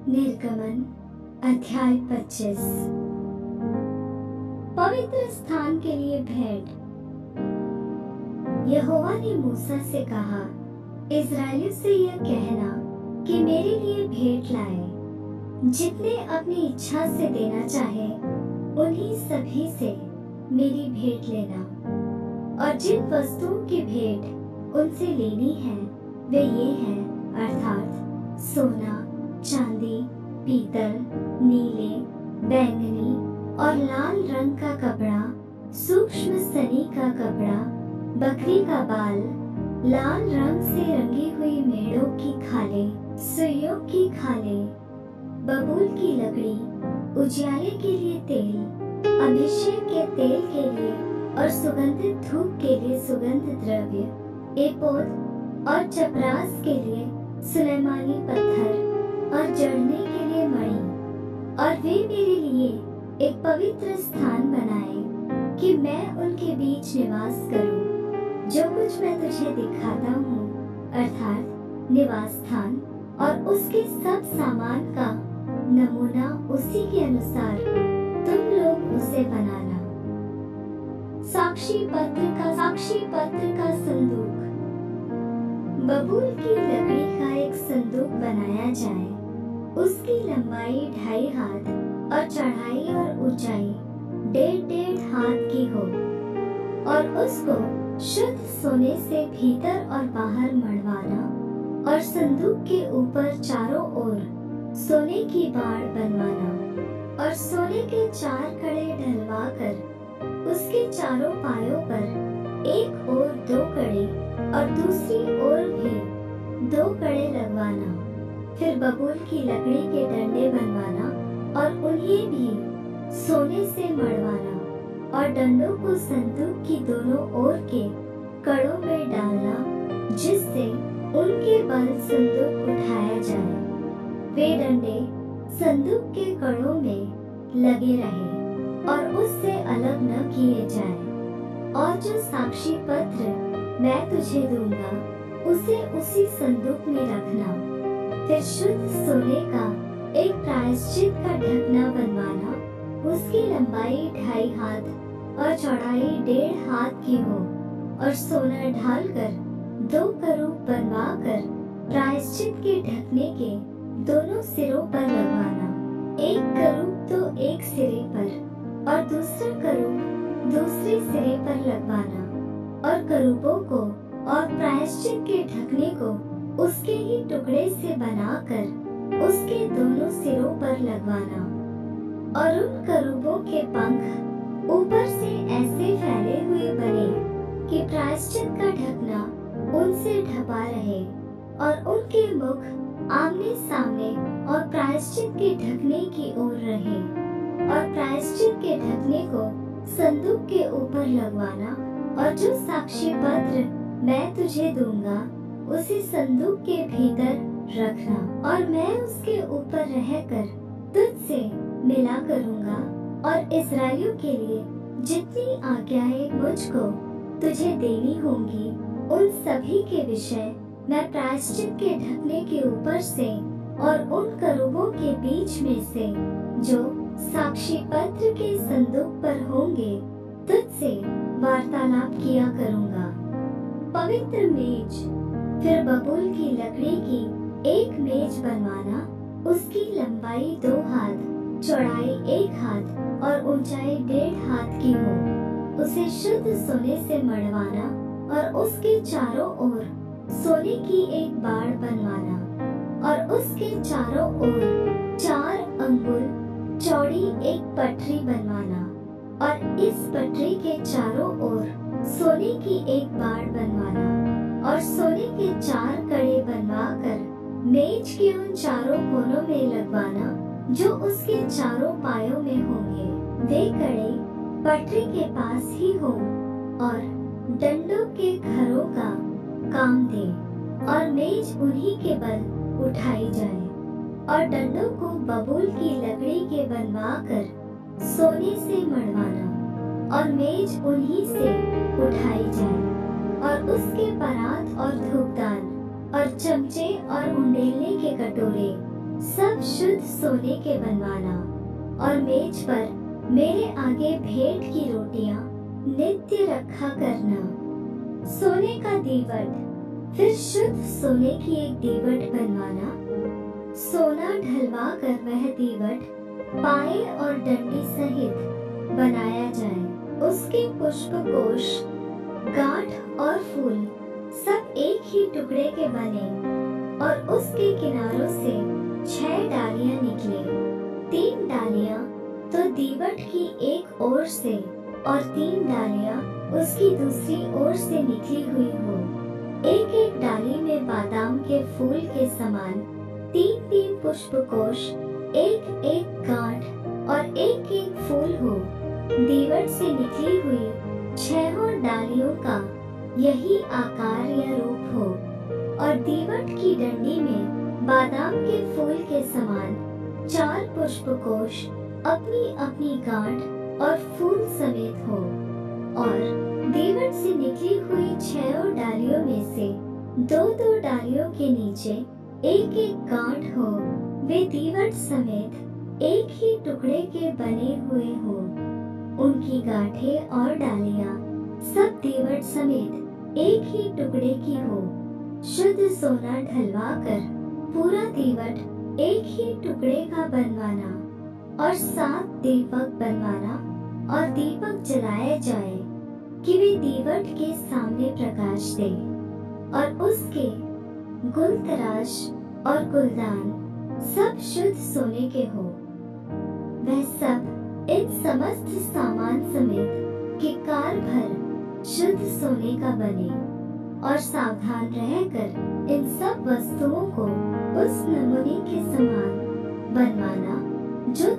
निर्गमन अध्याय 25। पवित्र स्थान के लिए भेंट। यहोवा ने मूसा से कहा, इस्राएलियों से यह कहना कि मेरे लिए भेंट लाए। जितने अपनी इच्छा से देना चाहे उन्हीं सभी से मेरी भेंट लेना। और जिन वस्तुओं की भेंट उनसे लेनी है वे ये हैं, अर्थात सोना, चांदी, पीतल, नीले, बैंगनी और लाल रंग का कपड़ा, सूक्ष्म सनी का कपड़ा, बकरी का बाल, लाल रंग से रंगी हुई मेढ़ों की खालें, सुइयों की खालें, बबूल की लकड़ी, उजियाले के लिए तेल, अभिषेक के तेल के लिए और सुगंधित धूप के लिए सुगंध द्रव्य, एपोद और चपरास के लिए सुलैमानी पत्थर और जड़ने के लिए मणि। और वे मेरे लिए एक पवित्र स्थान बनाए कि मैं उनके बीच निवास करूं। जो कुछ मैं तुझे दिखाता हूँ, अर्थात निवास स्थान और उसके सब सामान का नमूना, उसी के अनुसार तुम लोग उसे बनाना। साक्षी पत्र का संदूक। बबूल की लकड़ी का एक संदूक बनाया जाए। उसकी लंबाई 2.5 हाथ और चढ़ाई और ऊंचाई 1.5 हाथ की हो और उसको शुद्ध सोने से भीतर और बाहर मढ़वाना और संदूक के ऊपर चारों ओर सोने की बाड़ बनवाना और सोने के 4 कड़े ढलवाकर उसके चारों पायों पर एक ओर 2 कड़े और दूसरी ओर भी 2 कड़े लगवाना। फिर बबूल की लकड़ी के डंडे बनवाना और उन्हें भी सोने से मढ़वाना और डंडों को संदूक की दोनों ओर के कड़ों में डालना, जिससे उनके बल संदूक उठाया जाए। वे डंडे संदूक के कड़ों में लगे रहे और उससे अलग न किए जाए। और जो साक्षी पत्र मैं तुझे दूंगा उसे उसी संदूक में रखना। फिर शुद्ध सोने का एक प्रायश्चित का ढकना बनवाना। उसकी लंबाई 2.5 हाथ और चौड़ाई 1.5 हाथ की हो और सोना ढालकर 2 करूब बनवाकर प्रायश्चित के ढकने के दोनों सिरों पर लगवाना। एक करूब तो एक सिरे पर और दूसरा करूब दूसरे सिरे पर लगवाना और करूबों को और प्रायश्चित के ढकने को उसके ही टुकड़े से बनाकर उसके दोनों सिरों पर लगवाना। और उन करूबों के पंख ऊपर से ऐसे फैले हुए बने कि प्रायश्चित का ढकना उनसे ढपा रहे और उनके मुख आमने सामने और प्रायश्चित के ढकने की ओर रहे। और प्रायश्चित के ढकने को संदूक के ऊपर लगवाना। और जो साक्षी पत्र मैं तुझे दूंगा उसे संदूक के भीतर रखना और मैं उसके ऊपर रहकर तुझसे मिला करूंगा। और इस्राएलियों के लिए जितनी आज्ञाएं मुझको तुझे देनी होंगी उन सभी के विषय मैं प्रायश्चित के ढकने के ऊपर से और उन करूबों के बीच में से जो साक्षी पत्र के संदूक पर होंगे तुझसे वार्तालाप किया करूंगा। पवित्र मेज। फिर बबूल की लकड़ी की एक मेज बनवाना। उसकी लंबाई 2 हाथ, चौड़ाई 1 हाथ और ऊंचाई 1.5 हाथ की हो। उसे शुद्ध सोने से मढ़वाना और उसके चारों ओर सोने की एक बाड़ बनवाना और उसके चारों ओर 4 अंगुल चौड़ी एक पटरी बनवाना और इस पटरी के चारों ओर सोने की एक बाड़ बनवाना और सोने के 4 कड़े बनवाकर मेज के उन चारों कोनों में लगवाना जो उसके चारों पायों में होंगे। वे कड़े पटरी के पास ही हो और डंडों के घरों का काम दे और मेज उन्हीं के बल उठाई जाए। और डंडों को बबूल की लकड़ी के बनवाकर सोने से मढ़वाना और मेज उन्हीं से उठाई जाए। और उसके परात और धूपदान और चमचे और उंडेलने के कटोरे सब शुद्ध सोने के बनवाना और मेज पर मेरे आगे भेंट की रोटियां नित्य रखा करना। सोने का दीवट, फिर शुद्ध सोने की एक दीवट बनवाना। सोना ढलवा कर वह दीवट पाए और डंडी सहित बनाया जाए। उसके पुष्पकोश, गांठ और फूल सब एक ही टुकड़े के बने और उसके किनारों से 6 डालियां निकले। 3 डालियां तो दीवट की एक ओर से और 3 डालियां उसकी दूसरी ओर से निकली हुई हो। एक एक डाली में बादाम के फूल के समान 3-3 पुष्पकोश, एक एक गांठ और एक एक फूल हो। दीवट से निकली हुई 6 डालियों का यही आकार या रूप हो और दीवट की डंडी में बादाम के फूल के समान 4 पुष्पकोश अपनी अपनी गांठ और फूल समेत हो। और दीवट से निकली हुई 6 डालियों में से 2-2 डालियों के नीचे एक एक गांठ हो। वे दीवट समेत एक ही टुकड़े के बने हुए हो। उनकी गांठें और डालियां सब दीवट समेत एक ही टुकड़े की हो। शुद्ध सोना ढलवा कर पूरा दीवट एक ही टुकड़े का बनवाना और 7 दीपक बनवाना और दीपक जलाए जाए कि वे दीवट के सामने प्रकाश दे। और उसके गुलतराश और गुलदान सब शुद्ध सोने के हो। वह सब इन समस्त सामान समेत किक्कार भर शुद्ध सोने का बने। और सावधान रहकर इन सब वस्तुओं को उस नमूने के समान बनवाना जो